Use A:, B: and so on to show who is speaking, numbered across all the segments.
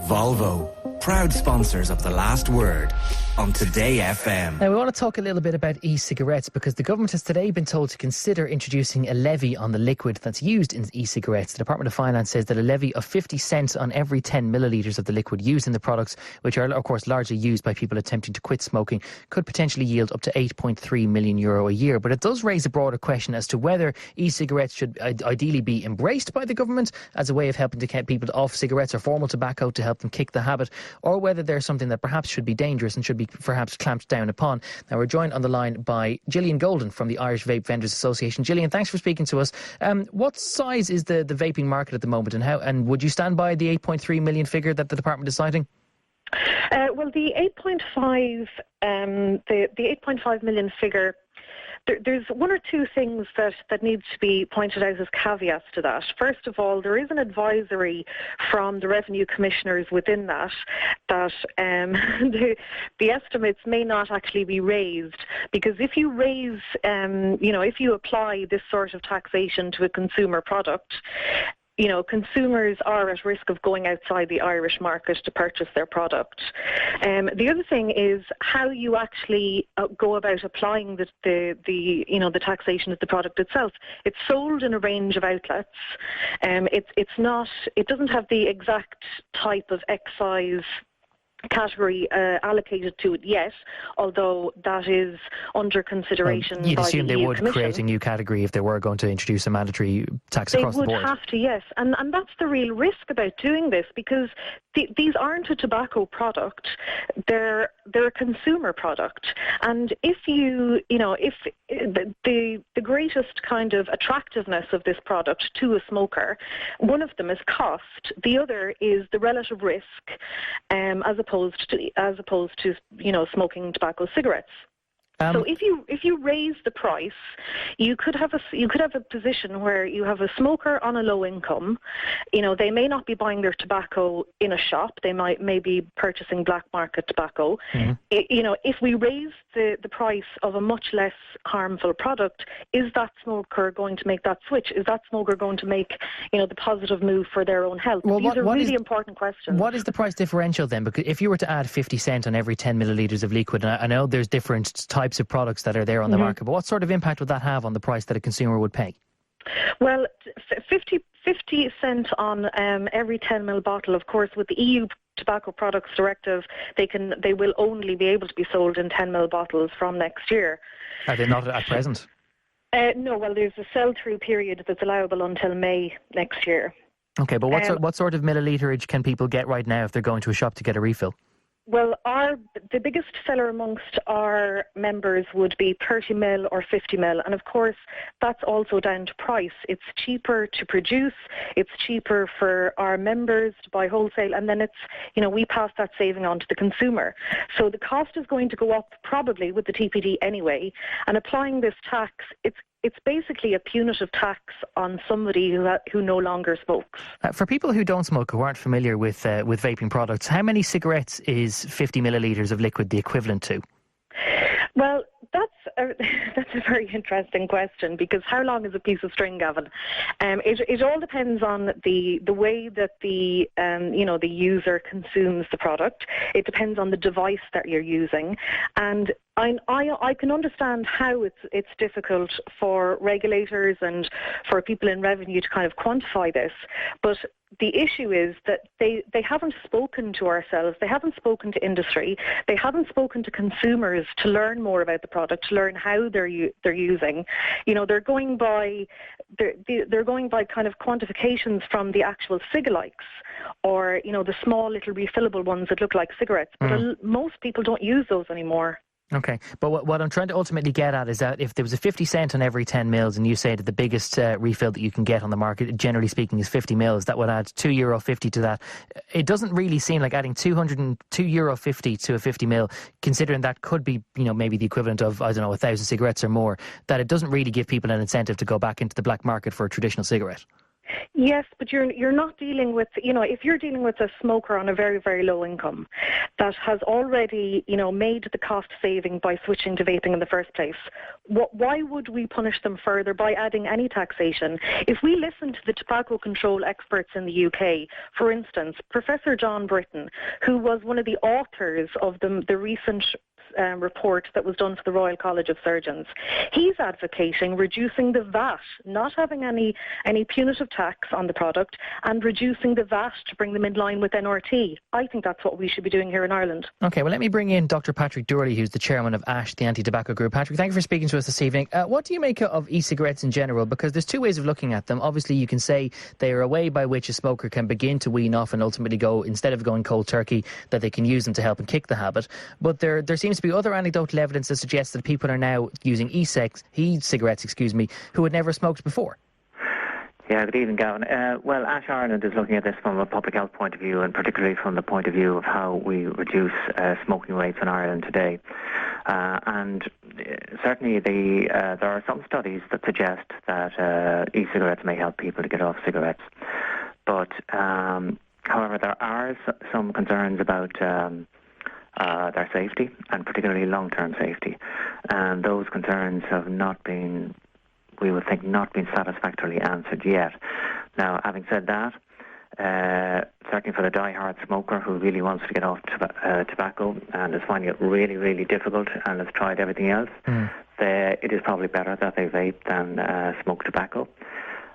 A: Volvo, proud sponsors of The Last Word on Today FM.
B: Now we want to talk a little bit about e-cigarettes because the government has today been told to consider introducing a levy on the liquid that's used in e-cigarettes. The Department of Finance says that a levy of 50 cents on every 10 millilitres of the liquid used in the products, which are of course largely used by people attempting to quit smoking, could potentially yield up to €8.3 million a year. But it does raise a broader question as to whether e-cigarettes should ideally be embraced by the government as a way of helping to get people off cigarettes or formal tobacco to help them kick the habit, or whether there's something that perhaps should be dangerous and should be perhaps clamped down upon. Now we're joined on the line by Gillian Golden from the Irish Vape Vendors Association. Gillian, thanks for speaking to us. What size is the vaping market at the moment, and would you stand by the 8.3 million figure that the department is citing?
C: Well, the 8.5 million figure, there's one or two things that needs to be pointed out as caveats to that. First of all, there is an advisory from the revenue commissioners within that the estimates may not actually be raised, because if you raise, if you apply this sort of taxation to a consumer product, consumers are at risk of going outside the Irish market to purchase their product. The other thing is how you actually go about applying the taxation of the product itself. It's sold in a range of outlets. It doesn't have the exact type of excise category allocated to it yet, although that is under consideration.
B: You'd
C: by
B: assume
C: the
B: they
C: EU
B: would
C: Commission.
B: create a new category if they were going to introduce a mandatory tax across the board.
C: They would have to, yes, and that's the real risk about doing this, because these aren't a tobacco product; they're a consumer product, and if the greatest kind of attractiveness of this product to a smoker, one of them is cost, the other is the relative risk, as opposed to smoking tobacco cigarettes. So if you raise the price, you could have a position where you have a smoker on a low income. They may not be buying their tobacco in a shop. They may be purchasing black market tobacco. Mm-hmm. If we raise the price of a much less harmful product, is that smoker going to make that switch? Is that smoker going to make the positive move for their own health?
B: Well,
C: These are really important questions.
B: What is the price differential then? Because if you were to add 50 cent on every 10 millilitres of liquid, and I know there's different types of products that are there on the market, but what sort of impact would that have on the price that a consumer would pay?
C: Well, 50 cent on every 10 ml bottle, of course, with the EU Tobacco Products Directive, they will only be able to be sold in 10 ml bottles from next year.
B: Are they not at present?
C: No, well, there's a sell-through period that's allowable until May next year.
B: Okay, but what sort of milliliterage can people get right now if they're going to a shop to get a refill?
C: Well, the biggest seller amongst our members would be 30 ml or 50 ml, and of course that's also down to price. It's cheaper to produce, it's cheaper for our members to buy wholesale, and then we pass that saving on to the consumer. So the cost is going to go up probably with the TPD anyway, and applying this tax, it's basically a punitive tax on somebody who no longer smokes.
B: For people who don't smoke, who aren't familiar with vaping products, how many cigarettes is 50 millilitres of liquid the equivalent to?
C: Well, that's a very interesting question, because how long is a piece of string, Gavin? It all depends on the way that the user consumes the product. It depends on the device that you're using, and I can understand how it's difficult for regulators and for people in revenue to kind of quantify this, but the issue is that they haven't spoken to ourselves, they haven't spoken to industry, they haven't spoken to consumers to learn more about the product, to learn how they're using. They're going by kind of quantifications from the actual cig-alikes, or the small little refillable ones that look like cigarettes. But most people don't use those anymore.
B: Okay, but what I'm trying to ultimately get at is that if there was a 50 cent on every 10 mils, and you say that the biggest refill that you can get on the market, generally speaking, is 50 mils, that would add €2.50 to that. It doesn't really seem like adding €2.50 to a 50 mil, considering that could be, maybe the equivalent of, 1,000 cigarettes or more, that it doesn't really give people an incentive to go back into the black market for a traditional cigarette.
C: Yes, but you're not dealing with, if you're dealing with a smoker on a very, very low income that has already, made the cost saving by switching to vaping in the first place, why would we punish them further by adding any taxation? If we listen to the tobacco control experts in the UK, for instance, Professor John Britton, who was one of the authors of the recent report that was done for the Royal College of Surgeons, he's advocating reducing the VAT, not having any punitive tax on the product, and reducing the VAT to bring them in line with NRT. I think that's what we should be doing here in Ireland.
B: Okay, well, let me bring in Dr. Patrick Doorley, who's the chairman of ASH, the anti-tobacco group. Patrick, thank you for speaking to us this evening. What do you make of e-cigarettes in general? Because there's two ways of looking at them. Obviously, you can say they are a way by which a smoker can begin to wean off and ultimately go, instead of going cold turkey, that they can use them to help and kick the habit. But there seems to be other anecdotal evidence that suggests that people are now using e-cigarettes, who had never smoked before.
D: Yeah, good evening, Gavin. Well, ASH Ireland is looking at this from a public health point of view, and particularly from the point of view of how we reduce smoking rates in Ireland today. And certainly there are some studies that suggest that e-cigarettes may help people to get off cigarettes. But, however, there are some concerns about their safety, and particularly long-term safety. And those concerns have we would think, not been satisfactorily answered yet. Now, having said that, certainly for the die-hard smoker who really wants to get off tobacco and is finding it really, really difficult and has tried everything else, it is probably better that they vape than smoke tobacco.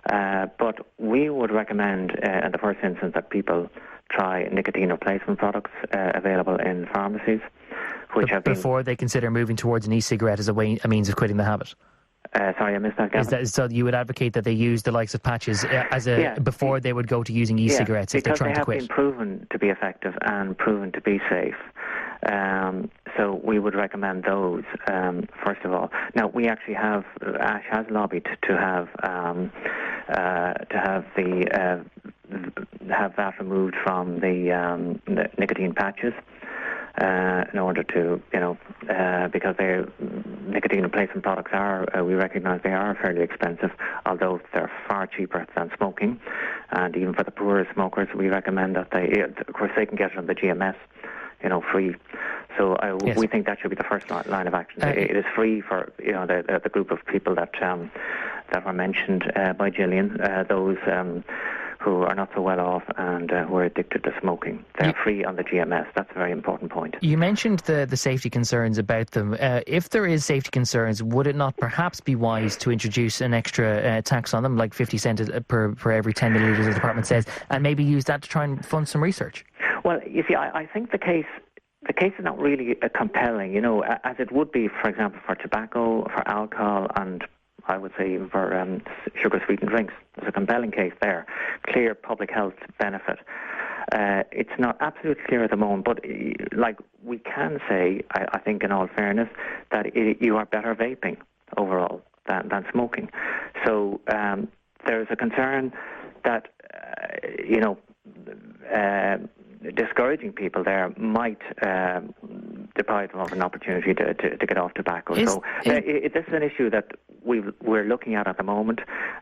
D: But we would recommend, in the first instance, that people try nicotine replacement products available in pharmacies,
B: before they consider moving towards an e-cigarette as a means of quitting the habit.
D: Sorry, I missed that, Gavin.
B: So you would advocate that they use the likes of patches before they would go to using e-cigarettes if they're trying to quit?
D: Because they have been proven to be effective and proven to be safe. So we would recommend those, first of all. Now, we actually have, ASH has lobbied to have that removed from the nicotine patches. In order to, because nicotine replacement products we recognise they are fairly expensive, although they're far cheaper than smoking. And even for the poorer smokers, we recommend that of course, they can get it on the GMS, free. So
B: yes.
D: We think that should be the first line of action. It is free for, the group of people that were mentioned by Gillian, those who are not so well off and who are addicted to smoking. They're free on the GMS. That's a very important point.
B: You mentioned the safety concerns about them. If there is safety concerns, would it not perhaps be wise to introduce an extra tax on them, like 50 cents per every 10 millilitres, as the department says, and maybe use that to try and fund some research? Well,
D: you see, I think the case is not really compelling, as it would be, for example, for tobacco, for alcohol, and I would say even for sugar-sweetened drinks. There's a compelling case there, clear public health benefit. It's not absolutely clear at the moment, but we can say, I think in all fairness, that you are better vaping overall than smoking. So there's a concern that, discouraging people there might deprive them of an opportunity to get off tobacco. This is an issue that we're looking at the moment,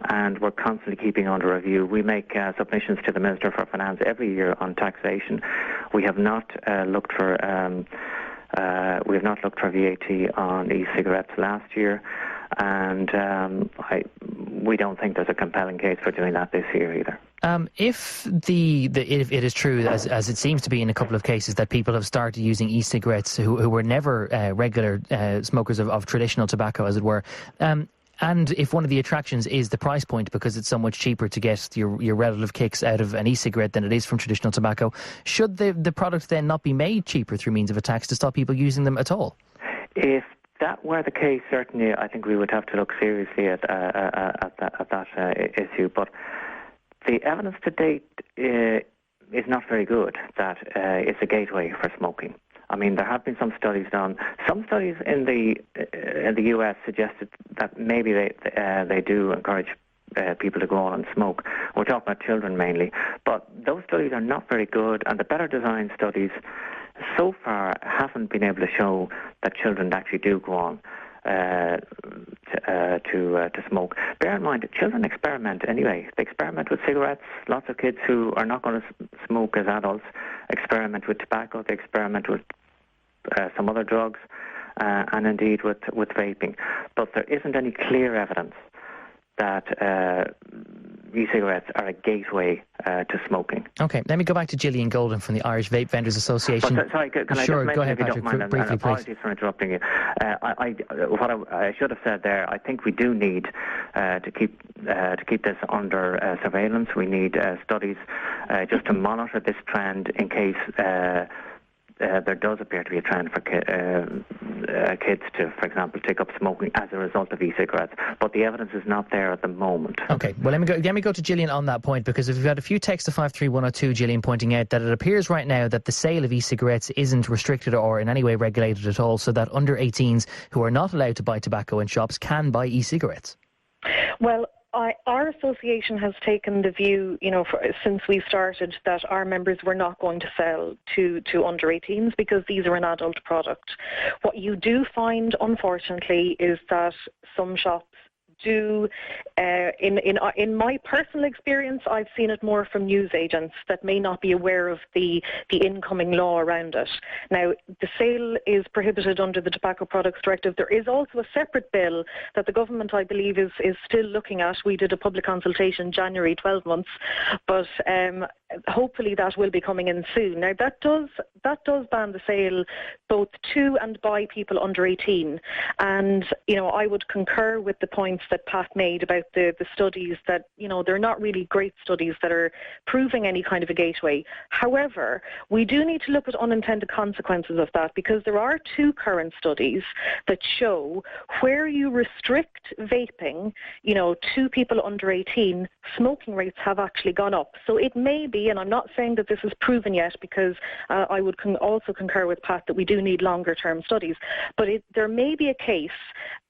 D: and we're constantly keeping under review. We make submissions to the Minister for Finance every year on taxation. We have not looked for VAT on e-cigarettes last year, and we don't think there's a compelling case for doing that this year either.
B: If if it is true, as it seems to be in a couple of cases, that people have started using e-cigarettes who were never regular smokers of traditional tobacco, as it were, and if one of the attractions is the price point, because it's so much cheaper to get your relative kicks out of an e-cigarette than it is from traditional tobacco, should the product then not be made cheaper through means of a tax to stop people using them at all?
D: If that were the case, certainly I think we would have to look seriously at that issue. But the evidence to date is not very good that it's a gateway for smoking. I mean, there have been some studies done. Some studies in the US suggested that maybe they do encourage people to go on and smoke. We're talking about children mainly, but those studies are not very good, and the better designed studies so far haven't been able to show that children actually do go on to smoke. Bear in mind, children experiment anyway. They experiment with cigarettes. Lots of kids who are not going to smoke as adults experiment with tobacco. They experiment with some other drugs, and indeed with vaping. But there isn't any clear evidence that e-cigarettes are a gateway to smoking.
B: Okay, let me go back to Gillian Golden from the Irish Vape Vendors Association.
D: But, sorry, can
B: sure,
D: I just
B: go ahead, Patrick, briefly,
D: apologies
B: please.
D: for interrupting you. What I should have said there, I think we do need to keep this under surveillance. We need studies just to monitor this trend in case there does appear to be a trend for kids to, for example, take up smoking as a result of e-cigarettes. But the evidence is not there at the moment.
B: Okay, well, let me go to Gillian on that point, because we've had a few texts to 53102, Gillian, pointing out that it appears right now that the sale of e-cigarettes isn't restricted or in any way regulated at all, so that under 18s who are not allowed to buy tobacco in shops can buy e-cigarettes.
C: Well, our association has taken the view, since we started, that our members were not going to sell to under 18s because these are an adult product. What you do find, unfortunately, is that some shops do, in my personal experience, I've seen it more from news agents that may not be aware of the incoming law around it. Now, the sale is prohibited under the Tobacco Products Directive. There is also a separate bill that the government, I believe, is still looking at. We did a public consultation in January, 12 months, but hopefully that will be coming in soon. Now, that does ban the sale both to and by people under 18. And, I would concur with the points that Pat made about the studies that, they're not really great studies that are proving any kind of a gateway. However, we do need to look at unintended consequences of that, because there are 2 current studies that show where you restrict vaping, to people under 18, smoking rates have actually gone up. So it may be, and I'm not saying that this is proven yet, because I would also concur with Pat that we do need longer term studies, but there may be a case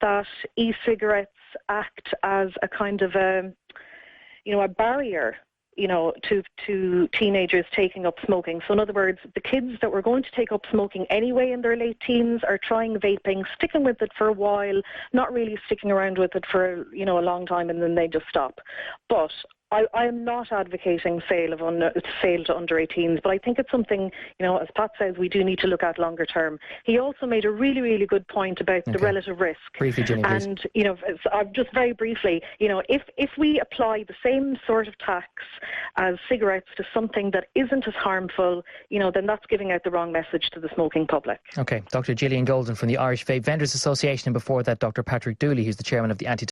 C: that e-cigarettes act as a kind of a barrier, to teenagers taking up smoking. So in other words, the kids that were going to take up smoking anyway in their late teens are trying vaping, sticking with it for a while, not really sticking around with it for, a long time, and then they just stop. But I am not advocating sale to under 18s, but I think it's something, as Pat says, we do need to look at longer term. He also made a really, really good point about the relative risk.
B: Briefly, Jenny, please.
C: And, just very briefly, if we apply the same sort of tax as cigarettes to something that isn't as harmful, then that's giving out the wrong message to the smoking public.
B: Okay, Dr. Gillian Golden from the Irish Vape Vendors Association, and before that, Dr. Patrick Doorley, who's the chairman of the